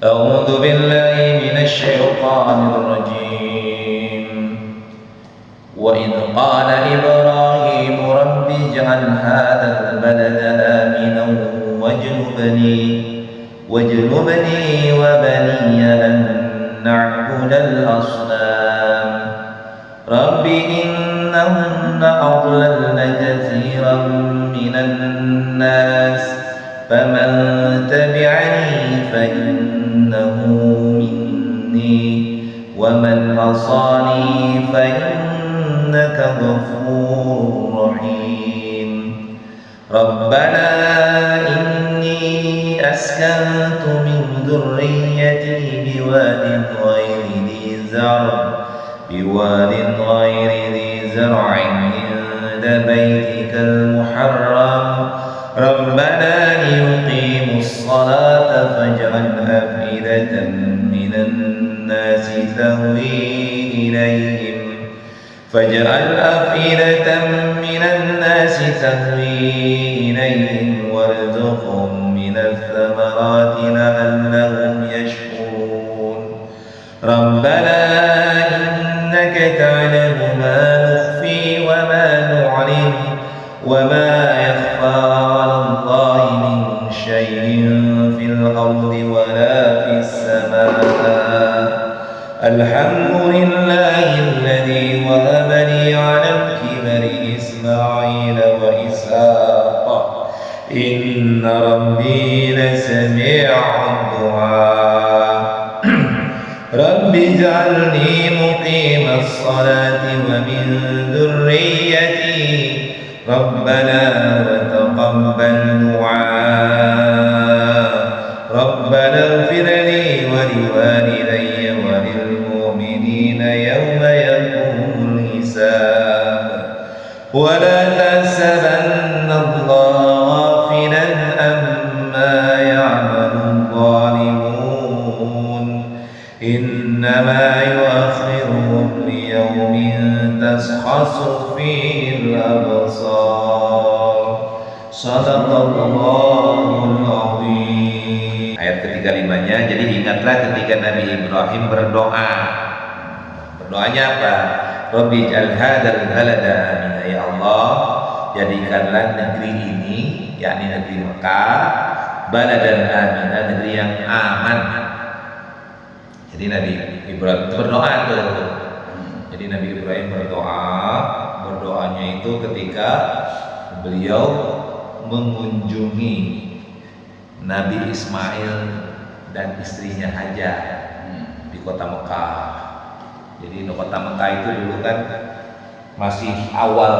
أعوذ بالله من الشيطان الرجيم وإذ قال إبراهيم رب اجعل هذا البلد آمنا واجنبني وبني أن نعبد الأصنام رب إنهن أضللن كثيرا من الناس فمن تبعني فإنه مني ومن عصاني فإنك غفور رحيم ربنا إني أسكنت من ذريتي بواد غير ذي زرع عند بيتك المحرم ربنا ليقيموا الصلاة فاجعل أفئدة من الناس تهوي إليهم وارزقهم من الثمرات لعلهم يشكرون ربنا إنك تعلم ما نخفي وما نعلن وما يخفى على الله من شيء في الأرض ولا في السماء الحمد لله الذي وهب لي على الكبر إسماعيل وإسحاق إن ربي لسميع الدعاء رب اجعلني مقيم الصلاة ومن ذريتي ربنا وتقبل دعاء ربنا اغفر لي ولوالدي وللمؤمنين يوم يقوم الحساب ولا تحسبن الله غافلا عما يعمل الظالمون إنما يؤخرهم ليوم تشخص فيه الأبصار صدق Allahul Azim. Ayat ke-35-nya, jadi ingatlah ketika Nabi Ibrahim berdoa. Berdoanya apa? Rabbi ij'al hadzal balada amina, ya Allah, jadikanlah negeri ini, yakni negeri Mekah, baladan amina, negeri yang aman. Jadi Nabi Ibrahim itu berdoa tuh. Jadi Nabi Ibrahim berdoanya itu ketika beliau mengunjungi Nabi Ismail dan istrinya Hajar di kota Mekah. Jadi di kota Mekah itu dulu kan masih awal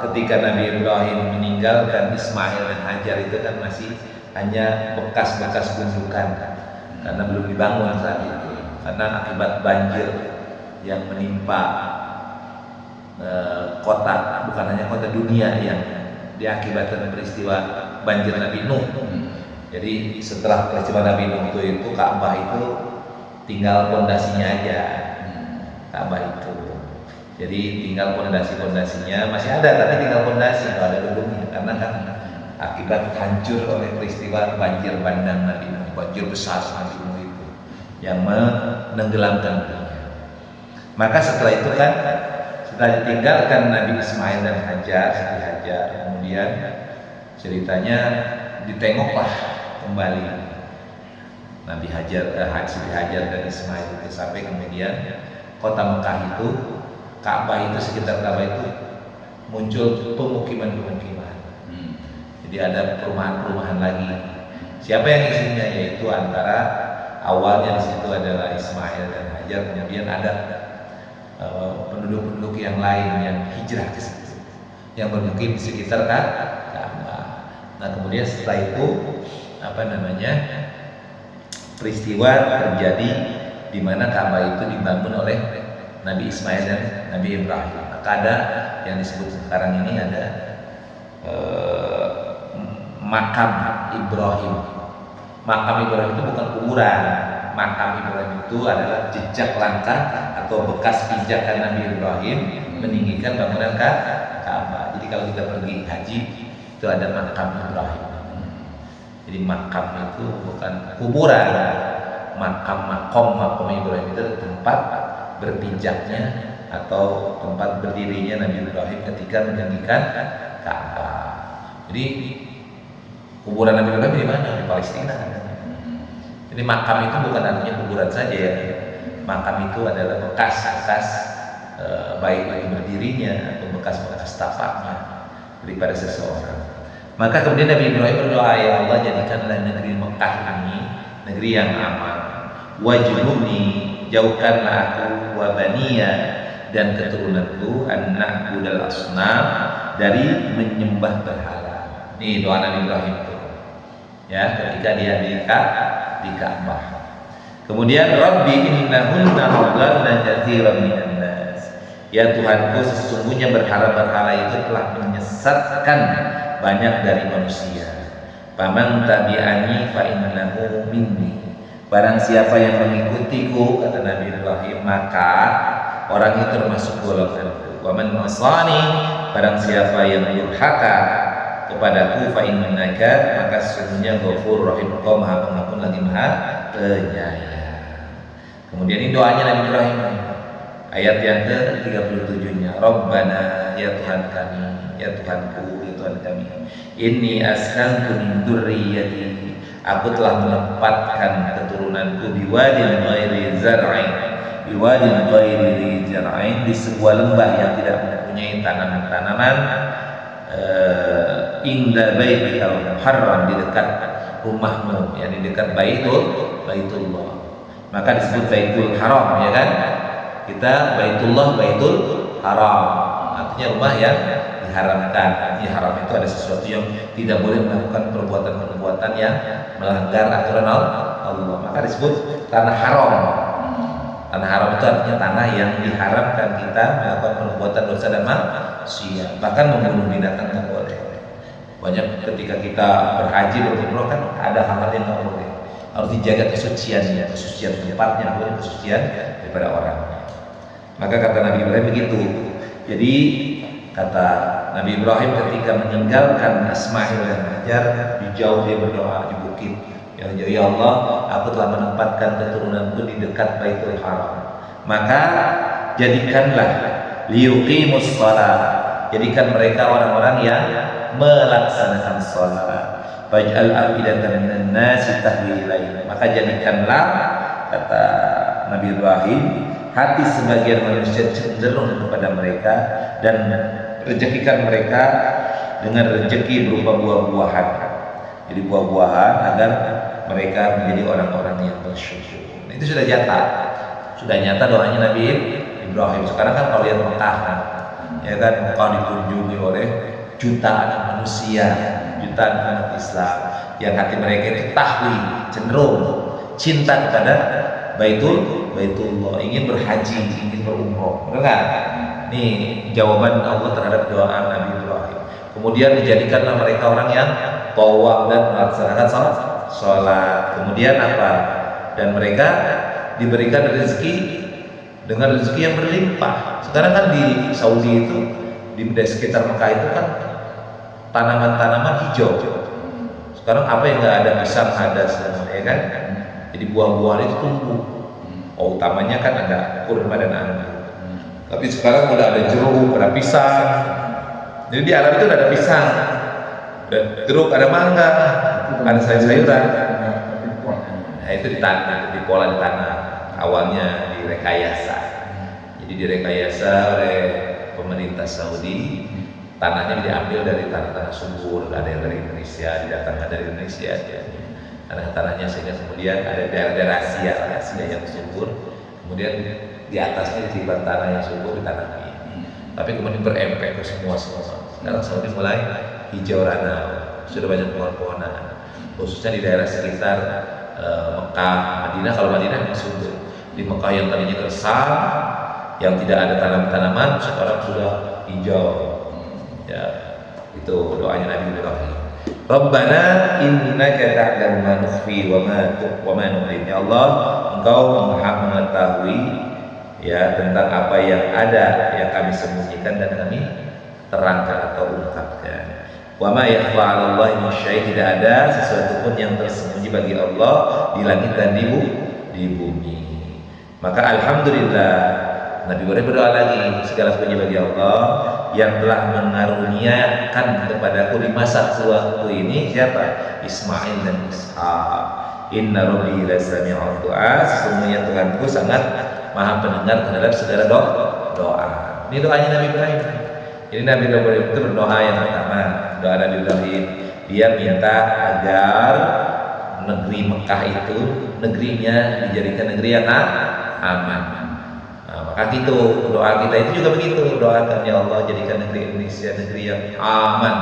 ketika Nabi Ibrahim meninggalkan Ismail dan Hajar, itu kan masih hanya bekas-bekas gundukan karena belum dibangun saat itu, karena akibat banjir yang menimpa kota, bukan hanya kota dunia, yang diakibatkan peristiwa banjir Nabi Nuh. Jadi setelah peristiwa Nabi Nuh itu Ka'bah itu tinggal pondasinya aja. Ka'bah itu jadi tinggal pondasinya masih ada, tapi tinggal pondasi, nggak ada gedungnya, karena kan akibat hancur oleh peristiwa banjir bandang Nabi Nuh, banjir besar Nabi Nuh itu yang menenggelamkan dunia. Maka setelah itu kan, setelah ditinggalkan Nabi Ismail dan Hajar, Siti Hajar, kemudian ceritanya ditengoklah kembali Nabi Siti Hajar dan Ismail itu, sampai kemudian kota Mekah itu, Ka'bah itu, sekitar Ka'bah itu muncul pemukiman-pemukiman. Jadi ada perumahan-perumahan lagi. Siapa yang isinya? Yaitu antara awalnya di situ adalah Ismail dan Hajar, kemudian ada penduduk-penduduk yang lain yang hijrah ke situ, yang bermukim di sekitar Ka'bah. Nah kemudian setelah itu peristiwa terjadi di mana Ka'bah itu dibangun oleh Nabi Ismail dan Nabi Ibrahim. Maka ada yang disebut sekarang ini ada makam Ibrahim. Makam Ibrahim itu bukan kuburan. Makam Ibrahim itu adalah jejak langkah atau bekas pijakan Nabi Ibrahim meninggikan bangunan Ka'bah. Jadi kalau kita pergi haji itu ada makam Ibrahim. Jadi makam itu bukan kuburan, makom Ibrahim itu tempat berpijaknya atau tempat berdirinya Nabi Ibrahim ketika meninggikan Ka'bah. Jadi kuburan Nabi Ibrahim di mana? Di Palestina. Jadi makam itu bukan artinya kuburan saja ya. Makam itu adalah bekas-bekas baik itu berdirinya atau bekas-bekas tapaknya daripada seseorang. Maka kemudian Nabi Ibrahim berdoa, ya Allah jadikanlah negeri Mekah ini negeri yang aman. Wajnubni, jauhkanlah aku wa baniya dan keturunanku an na'budal asnam dari menyembah berhala. Ini doa Nabi Ibrahim itu. Ya, ketika dia di Ka'bah. Kemudian Rabbi innahunna adlalna katsiran minan nas. Ya Tuhanku, sesungguhnya berhala-berhala itu telah menyesatkan banyak dari manusia. Faman tabi'ani fa innahu minni. Barang siapa yang mengikutiku, kata Nabi Ibrahim, maka orang itu termasuk golonganku. Wa man asani, barang siapa yang durhaka kepadaku, fa innaka, maka sesungguhnya Ghafur Rahim, Engkau Maha Pengampun lagi Maha Penyayang. Kemudian ini doanya Nabi Ibrahim, ayat yang ke-37-nya, Rabbana, ya Tuhan kami, ya Tuhanku, ya Tuhan kami, inni askantu min dzurriyyati, aku telah menempatkan keturunanku biwadin ghairi zar'in, biwadin ghairi zar'in, di sebuah lembah yang tidak mempunyai tanaman-tanaman, inda baitikal muharram, di dekat rumahmu, ya di dekat Baitullah. Maka disebut Baitul Haram, ya kan? Kita Baitullah, Baitul Haram, artinya rumah yang diharamkan. Di haram itu ada sesuatu yang tidak boleh melakukan perbuatan-perbuatan yang melanggar aturan Allah. Maka disebut tanah haram. Tanah haram itu artinya tanah yang diharamkan kita melakukan perbuatan dosa dan maksiat. Bahkan membunuh binatang tidak boleh. Banyak ketika kita berhaji berumrah kan ada hal-hal yang tidak boleh. Harus dijaga kesuciannya, kesucian tempatnya, bukan kesucian daripada orang. Maka kata Nabi Ibrahim begitu. Jadi kata Nabi Ibrahim ketika meninggalkan Ismail dan Hajar, di jauh dia berdoa di bukit. Ya Allah, aku telah menempatkan keturunanku di dekat Baitul Haram. Maka jadikanlah liyuqimus shalah, jadikan mereka orang-orang yang melaksanakan salat. Faj'al afidatan minan nasi tahwi ilaihi, maka jadikanlah, kata Nabi Ibrahim, hati sebagian manusia cenderung kepada mereka, dan rezekikan mereka dengan rezeki berupa buah-buahan. Jadi buah-buahan agar mereka menjadi orang-orang yang bersyukur. Itu sudah nyata doanya Nabi Ibrahim. Sekarang kan kalau lihat Mekah, ya kan, Mekah dikunjungi oleh jutaan manusia, jutaan umat Islam yang hati mereka itu tahwi, cenderung cinta kepada Baitullah, ingin berhaji, ingin berumrah. Benar? Nih jawaban Allah terhadap doa Nabi Ibrahim. Kemudian dijadikanlah mereka orang yang tawaf dan melaksanakan sholat. Kemudian apa? Dan mereka diberikan rezeki dengan rezeki yang berlimpah. Sekarang kan di Saudi itu, di sekitar Mekah itu kan tanaman-tanaman hijau. Sekarang apa yang nggak ada, pisang ada semua, ya kan? Jadi buah-buahan itu tumbuh. Oh, utamanya kan ada kurma dan anggur. Tapi sekarang udah ada jeruk, ada pisang. Jadi di Arab itu udah ada pisang, ada jeruk, ada mangga, ada sayur-sayuran. Nah itu di tanah, dipola di tanah. Awalnya direkayasa. Jadi direkayasa oleh pemerintah Saudi. Tanahnya diambil dari tanah-tanah subur, ada yang dari Indonesia, didatangkan dari Indonesia. Tanah-tanahnya sehingga kemudian ada daerah-daerah Asia yang subur. Kemudian di atasnya ditimbang tanah yang subur, ditanami. Tapi kemudian berempek ke semua. Sekarang Saudi mulai hijau rana, sudah banyak pohon-pohonan, khususnya di daerah sekitar Mekah, Madinah. Kalau Madinah memang subur. Di Mekah yang tadinya gersang, yang tidak ada tanam-tanaman, sekarang sudah hijau. Ya, itu doanya Nabi Ibrahim. Rabbana innaka ta'lamu ma nukhfi wa ma nu'lin. Ya Allah, Engkau Maha mengetahui ya tentang apa yang ada yang kami sembunyikan dan kami terangkan atau ungkapkan. Wa ma yakhfa 'ala Allah min syai', tidak ada sesuatu pun yang tersembunyi bagi Allah di langit dan di di bumi. Maka alhamdulillah Nabi Ibrahim berdoa lagi, segala puji bagi Allah yang telah mengaruniakan kepadaku di masa tuaku ini siapa? Ismail dan Ishak. Inna rabbi lasami'ud du'a, sesungguhnya Tuhanku sangat maha pendengar terhadap segala doa. Ini doanya Nabi Ibrahim. Jadi Nabi Ibrahim itu berdoa yang pertama, doa Nabi Ibrahim, dia minta agar negeri Mekah itu negerinya dijadikan negeri yang aman. Nah, maka gitu doa kita itu juga begitu, doakan ya Allah jadikan negeri Indonesia negeri yang aman,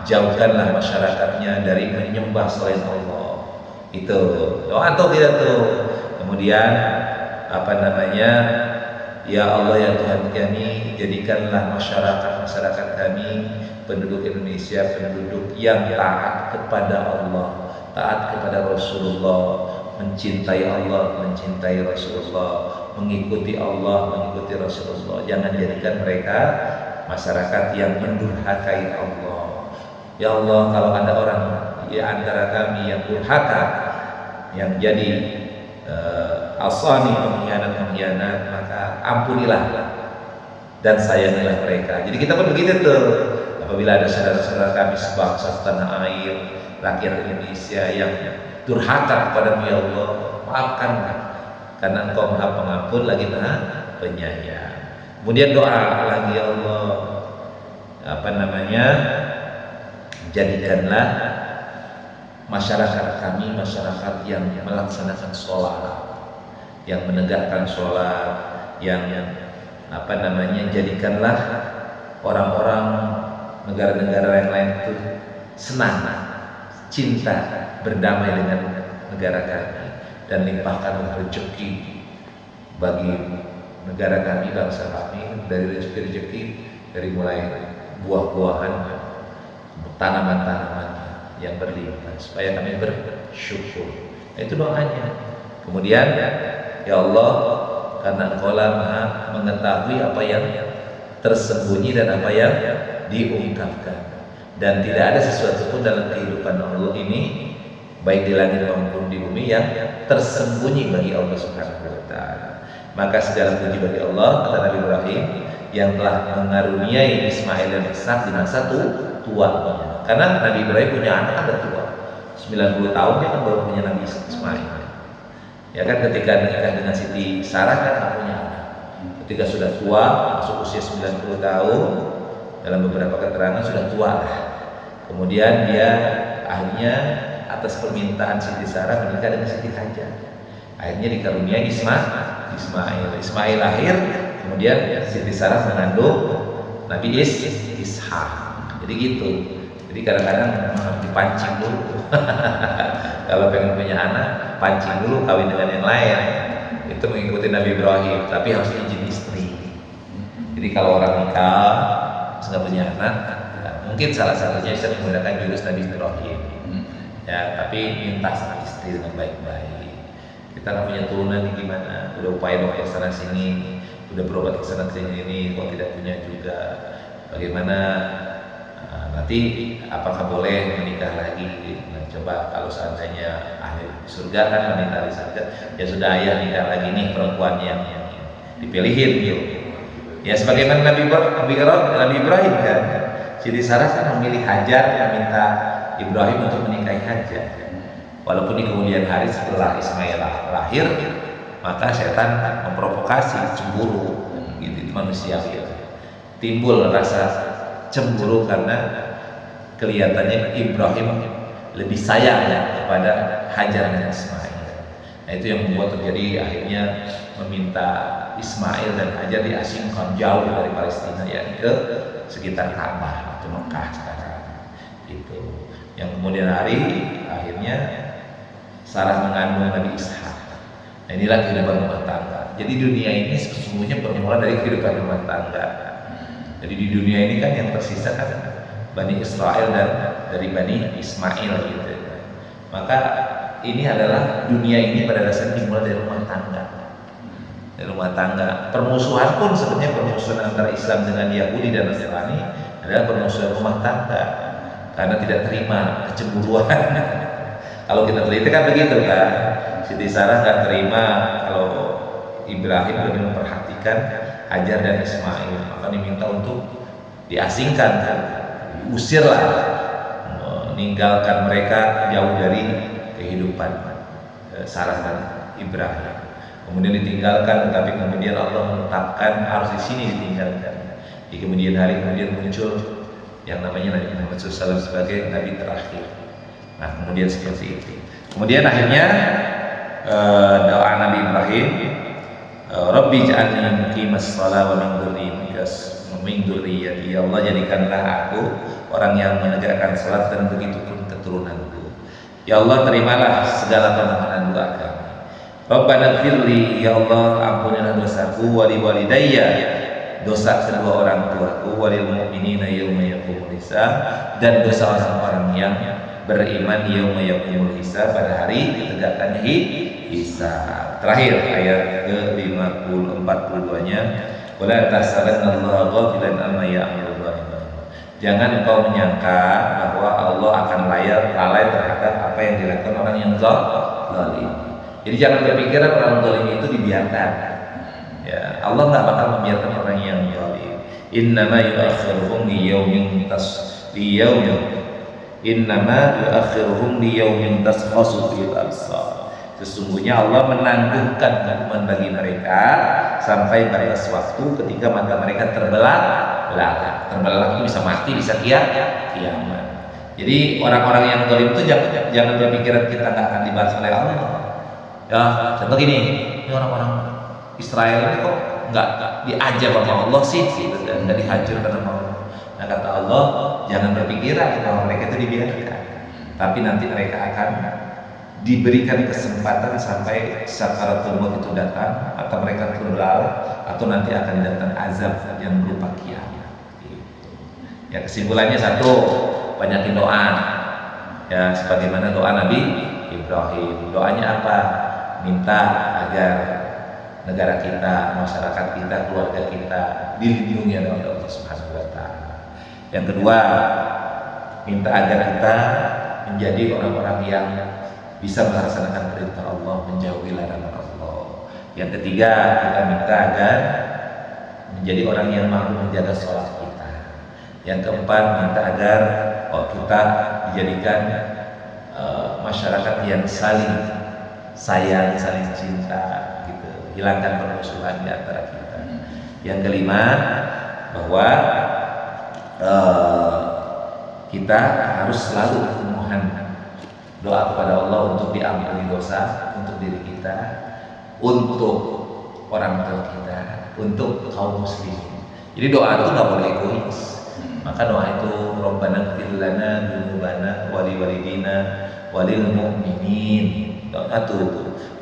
jauhkanlah masyarakatnya dari menyembah selain Allah. Itu doa atau tidak tuh. Kemudian ya Allah ya Tuhan kami, jadikanlah masyarakat kami, penduduk Indonesia, penduduk yang taat kepada Allah, taat kepada Rasulullah, mencintai Allah, mencintai Rasulullah, mengikuti Allah, mengikuti Rasulullah. Jangan jadikan mereka masyarakat yang mendurhakai Allah. Ya Allah, kalau ada orang di antara kami yang durhaka, yang jadi asani pengkhianat, maka ampunilah dan sayangilah mereka. Jadi kita pun begitu tuh. Apabila ada saudara-saudara kami sebangsa tanah air, rakyat Indonesia yang durhaka kepada ya Allah, maafkanlah, karena Engkau Maha Pengampun lagi Maha Penyayang. Kemudian doa lagi, ya Allah, jadikanlah masyarakat kami masyarakat yang melaksanakan sholat, yang menegakkan sholat, yang jadikanlah orang-orang negara-negara yang lain itu senang, cinta, berdamai dengan negara kami, dan limpahkan rezeki bagi negara kami, bangsa kami, dari rezeki dari mulai buah-buahan, tanaman-tanaman yang berlimpah, supaya kami bersyukur. Nah, itu doanya. Kemudian ya Allah, karena Engkau-lah Maha mengetahui apa yang tersembunyi dan apa yang diungkapkan, dan tidak ada sesuatu pun dalam kehidupan Allah ini, baik di langit maupun di bumi, yang tersembunyi bagi Allah Subhanahu wa Ta'ala. Maka segala puji bagi Allah, kata Nabi Ibrahim, yang telah mengaruniai Ismail dan Ishak di masa tuanya. Karena Nabi Ibrahim punya anak ada tua, 90 tahun dia kan baru punya Nabi Ismail. Ya kan, ketika menikah dengan Siti Sarah kan nggak punya anak. Ketika sudah tua, masuk usia 90 tahun, dalam beberapa keterangan sudah tua lah. Kemudian dia akhirnya atas permintaan Siti Sarah menikah dengan Siti Hajar. Akhirnya dikaruniai Ismail. Ismail lahir, kemudian Siti Sarah mengandung Nabi Ishak. Jadi gitu. Jadi kadang-kadang harus dipancing dulu. Kalau pengen punya anak, pancing dulu, kawin dengan yang lain. Itu mengikuti Nabi Ibrahim, tapi harus izin istri. Jadi kalau orang nikah nggak punya anak, mungkin salah satunya bisa menggunakan jurus Nabi Ibrahim. Ya, tapi minta sama istri dengan baik-baik. Kita nggak punya turunan nih, gimana? Udah upaya dokter sana sini, udah berobat ke sana sini, kok tidak punya juga. Bagaimana? Nanti apakah boleh menikah lagi? Nah, coba kalau seandainya ahli surga kan wanita di surga, ya sudah, ayah nikah lagi nih perempuan yang dipilihin gitu. Ya sebagaimana Nabi Ibrahim kan, Siti Sarah kan memilih Hajar, meminta Ibrahim untuk menikahi Hajar. Walaupun di kemudian hari setelah Ismail lahir, maka setan memprovokasi cemburu, gitu, itu manusiawi. Timbul rasa cemburu karena kelihatannya Ibrahim lebih sayang kepada Hajar dan Ismail. Nah, itu yang membuat terjadi akhirnya meminta Ismail dan Hajar diasingkan jauh dari Palestina, ya ke sekitar Ka'bah atau Mekah sekarang. Itu yang kemudian hari akhirnya Sarah mengandung Nabi Ishak. Nah, inilah kehidupan rumah tangga. Jadi dunia ini sesungguhnya bermula dari kehidupan rumah tangga. Jadi di dunia ini kan yang tersisa kan Bani Israel dan dari Bani Ismail gitu. Maka ini adalah dunia ini pada dasarnya dimulai dari rumah tangga. Dari rumah tangga. Permusuhan pun sebenarnya permusuhan antara Islam dengan Yahudi dan Nasrani adalah permusuhan rumah tangga, karena tidak terima kecemburuan Kalau kita teliti kan begitu kan. Siti Sarah nggak terima kalau Ibrahim lebih memperhatikan Hajar dan Ismail, maka diminta untuk diasingkan, kan, diusirlah, meninggalkan mereka jauh dari kehidupan Sarah dan Ibrahim. Kemudian ditinggalkan, tetapi kemudian Allah menetapkan harus di sini ditinggalkan. Di kemudian hari kemudian muncul yang namanya Nabi Muhammad SAW sebagai Nabi terakhir. Nah, kemudian seperti itu. Kemudian akhirnya doa Nabi Ibrahim, Rabbi ja'alni muqimas shalah wa min dzurriyyati, ya Allah jadikanlah aku orang yang menegakkan salat dan begitu pun keturunanku. Ya Allah terimalah segala permohonan doa kami. Rabbana firli, ya Allah ampunilah dosaku, wali walidayya, dosa kedua orang tuaku, walil mu'minina yauma yaqumul hisab, dan dosa orang-orang yang beriman yauma yaqumul hisab, pada hari ditegakkannya hisab. Terakhir ayat ke-42-nya, wala tahsabannallaha ghafilan amma ya'malul zalimun. Jangan engkau menyangka bahwa Allah akan lalai terhadap apa yang dilakukan orang yang zalim. Jadi jangan berpikiran orang zalim itu dibiarkan. Ya, Allah nggak bakal membiarkan orang yang zalim. Innama yu'akhiruhum liyaumin tashkhasu fil absar. Sesungguhnya Allah menangguhkan hukuman bagi mereka sampai batas waktu ketika mata mereka terbelah. Terbelah itu bisa mati, bisa kiamat. Jadi orang-orang yang zalim itu jangan berpikiran kita nggak akan dibalas oleh Allah. Ya, contoh gini, ini orang-orang Israel ini kok nggak diajar sama Allah sih, gitu, dan nggak dihancurkan sama Allah. Nah, kata Allah, jangan berpikiran bahwa mereka itu dibiarkan, tapi nanti mereka akan diberikan kesempatan sampai sakaratul maut itu datang, atau mereka terbelah, atau nanti akan datang azab yang berupa kiamat. Gitu. Ya, kesimpulannya satu, banyakin doa. Ya, sebagaimana doa Nabi Ibrahim. Doanya apa? Minta agar negara kita, masyarakat kita, keluarga kita dilindungi oleh Allah Subhanahu wa Ta'ala. Yang kedua, minta agar kita menjadi orang-orang yang bisa melaksanakan perintah Allah, menjauhi larangan Allah. Yang ketiga, kita minta agar menjadi orang yang mampu menjaga sholat kita. Yang keempat, minta agar kita dijadikan masyarakat yang saling sayang, saling cinta, gitu. Hilangkan permusuhan di antara kita. Yang kelima, bahwa kita harus selalu memohon doa kepada Allah untuk diampuni dosa, untuk diri kita, untuk orang tua kita, untuk kaum muslimin. Jadi doa itu nggak boleh egois. Maka doa itu Rabbana ighfir lana dzunubana wa liwalidina walil mu'minin. Doa itu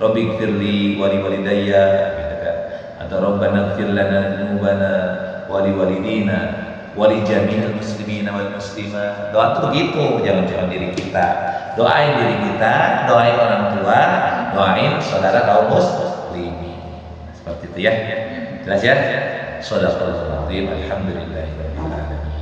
Rabbi ighfirli wa liwalidayya, gitu kan. Atau Rabbana ighfir lana dzunubana wa liwalidina wa li jami'il muslimina wal muslimat. Doa itu begitu, jangan cuma diri kita. Doain diri kita, doain orang tua, doain saudara kaum muslimin. Seperti itu ya. Jelas ya? Shadaqallahul azim. Alhamdulillahirabbil alamin.